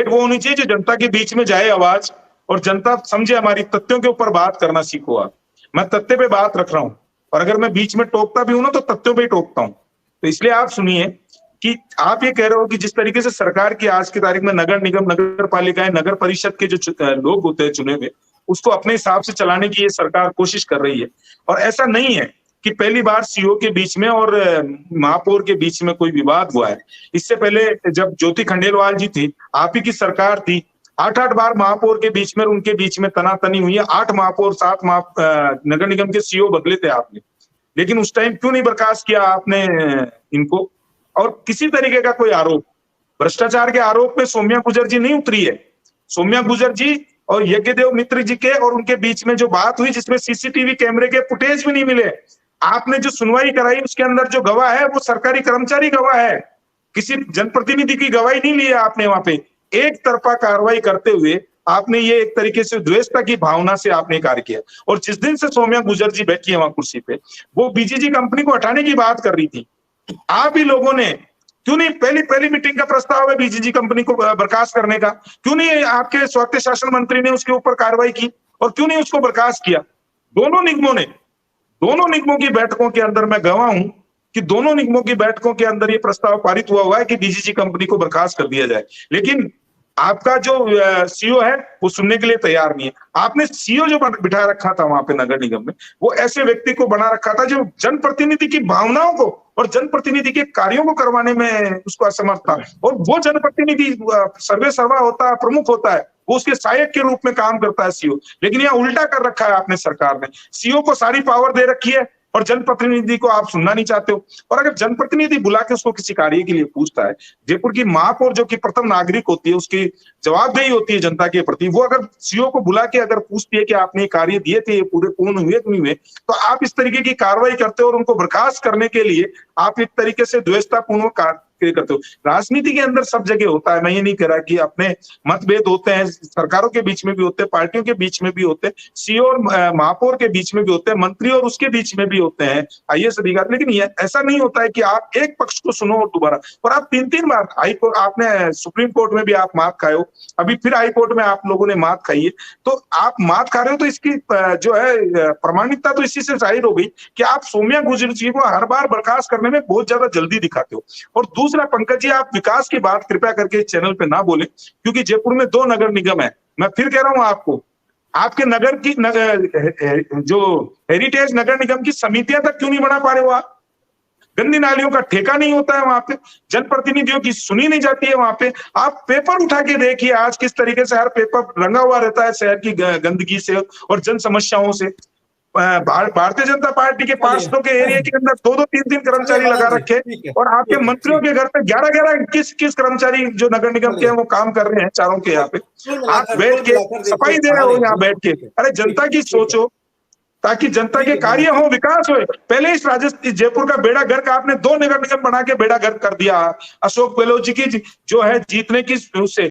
वो होनी चाहिए जो जनता के बीच में जाए आवाज, और जनता समझे हमारी, तथ्यों के ऊपर बात करना सीखो आप। मैं तथ्य पे बात रख रहा हूं, और अगर मैं बीच में टोकता भी हूं ना तो तथ्यों पे ही टोकता हूं। तो इसलिए आप सुनिए कि आप ये कह रहे हो कि जिस तरीके से सरकार की आज की तारीख में नगर निगम, नगर पालिकाएं, नगर परिषद के जो लोग होते हैं चुने हुए, उसको अपने हिसाब से चलाने की ये सरकार कोशिश कर रही है। और ऐसा नहीं है कि पहली बार सीओ के बीच में और महापौर के बीच में कोई विवाद हुआ है। इससे पहले जब ज्योति खंडेलवाल जी थी, आप ही की सरकार थी, 8-8 बार महापौर के बीच में, उनके बीच में तनातनी हुई है। 8 महापौर, 7 नगर निगम के सीओ बदले थे आपने, लेकिन उस टाइम क्यों नहीं बर्खास्त किया आपने इनको? और किसी तरीके का कोई आरोप, भ्रष्टाचार के आरोप में सौम्या गुर्जर जी नहीं उतरी है। सौम्या गुर्जर जी और यज्ञदेव मित्र जी के और उनके बीच में जो बात हुई, जिसमें सीसीटीवी कैमरे के फुटेज भी नहीं मिले, आपने जो सुनवाई कराई उसके अंदर जो गवाह है वो सरकारी कर्मचारी गवाह है, किसी जनप्रतिनिधि की गवाही नहीं ली है आपने। वहां पे एक तरफा कार्रवाई करते हुए आपने ये एक तरीके से द्वेषता की भावना से आपने कार्य किया। और जिस दिन से सौम्या गुर्जर जी बैठी है वहां कुर्सी पे, वो बीजीजी कंपनी को हटाने की बात कर रही थी। आप ही लोगों ने क्यों नहीं, पहली पहली मीटिंग का प्रस्ताव है बीजीजी कंपनी को बर्खास्त करने का, क्यों नहीं आपके स्वायत्त शासन मंत्री ने उसके ऊपर कार्रवाई की, और क्यों नहीं उसको बर्खास्त किया? दोनों निगमों की बैठकों के अंदर मैं गवाह हूं कि दोनों निगमों की बैठकों के अंदर ये प्रस्ताव पारित हुआ है कि बीजीजी कंपनी को बर्खास्त कर दिया जाए। लेकिन आपका जो सीओ है वो सुनने के लिए तैयार नहीं है। आपने सीओ जो बिठा रखा था वहां पे नगर निगम में, वो ऐसे व्यक्ति को बना रखा था जो जनप्रतिनिधि की भावनाओं को और जनप्रतिनिधि के कार्यों को करवाने में उसको असमर्थ था। और वो जनप्रतिनिधि सर्वे सर्वा होता है, प्रमुख होता है, वो उसके सहायक के रूप में काम करता है सीओ। लेकिन यहाँ उल्टा कर रखा है आपने सरकार ने, सीओ को सारी पावर दे रखी है और जनप्रतिनिधि को आप सुनना नहीं चाहते हो। और अगर जनप्रतिनिधि बुला के उसको किसी कार्य के लिए पूछता है, जयपुर की महापौर जो कि प्रथम नागरिक होती है, उसकी जवाबदेही होती है जनता के प्रति, वो अगर सीओ को बुला के अगर पूछती है कि आपने ये कार्य दिए थे, ये पूरे पूर्ण हुए कि नहीं हुए, तो आप इस तरीके की कार्रवाई करते हो और उनको बर्खास्त करने के लिए आप एक तरीके से द्वेषतापूर्ण करते हो। राजनीति के अंदर सब जगह होता है, मैं ये नहीं कह रहा कि अपने मतभेद होते हैं, सरकारों के बीच में भी होते हैं, पार्टियों के बीच में भी होते हैं, सीओ और महापौर के बीच में भी होते हैं, मंत्री और उसके बीच में भी होते हैं, आईएएस अधिकारी। लेकिन ये ऐसा नहीं होता है कि आप एक पक्ष को सुनो और दोबारा, और आप 3-3 बार हाई कोर्ट, आपने सुप्रीम कोर्ट में भी आप मात खाए हो, अभी फिर हाई कोर्ट में आप लोगों ने मात खाई है। तो आप मात खा रहे हो तो इसकी जो है प्रामाणिकता तो इसी से जाहिर हो गई कि आप सौम्या गुर्जर जी को हर बार बर्खास्त करने में बहुत ज्यादा जल्दी दिखाते हो। और दूसरा, पंकज जी, आप विकास की बात कृपया करके चैनल पे ना बोले, क्योंकि जयपुर में 2 नगर निगम है। मैं फिर कह रहा हूं आपको, आपके जो हेरिटेज नगर निगम की समितियां तक क्यों नहीं बना पा रहे हो आप? गंदी नालियों का ठेका नहीं होता है वहां पे, जनप्रतिनिधियों की सुनी नहीं जाती है वहां पे। आप पेपर उठा के देखिए आज किस तरीके से हर पेपर रंगा हुआ रहता है शहर की गंदगी से और जन समस्याओं से। भारतीय जनता पार्टी के पार्षदों के एरिया के अंदर 2-2, 3-3 कर्मचारी लगा रखे, और आपके मंत्रियों के घर पे 11-11, 21 कर्मचारी जो नगर निगम के हैं वो काम कर रहे हैं चारों के यहाँ पे। आप बैठ के सफाई दे रहे हो यहाँ बैठ के। अरे जनता की सोचो, ताकि जनता के कार्य हो, विकास हो। पहले इस राजस्थान जयपुर का बेड़ा गर्क आपने 2 नगर निगम बना के बेड़ा गर्क कर दिया। अशोक गहलोत जी की जो है जीतने की उससे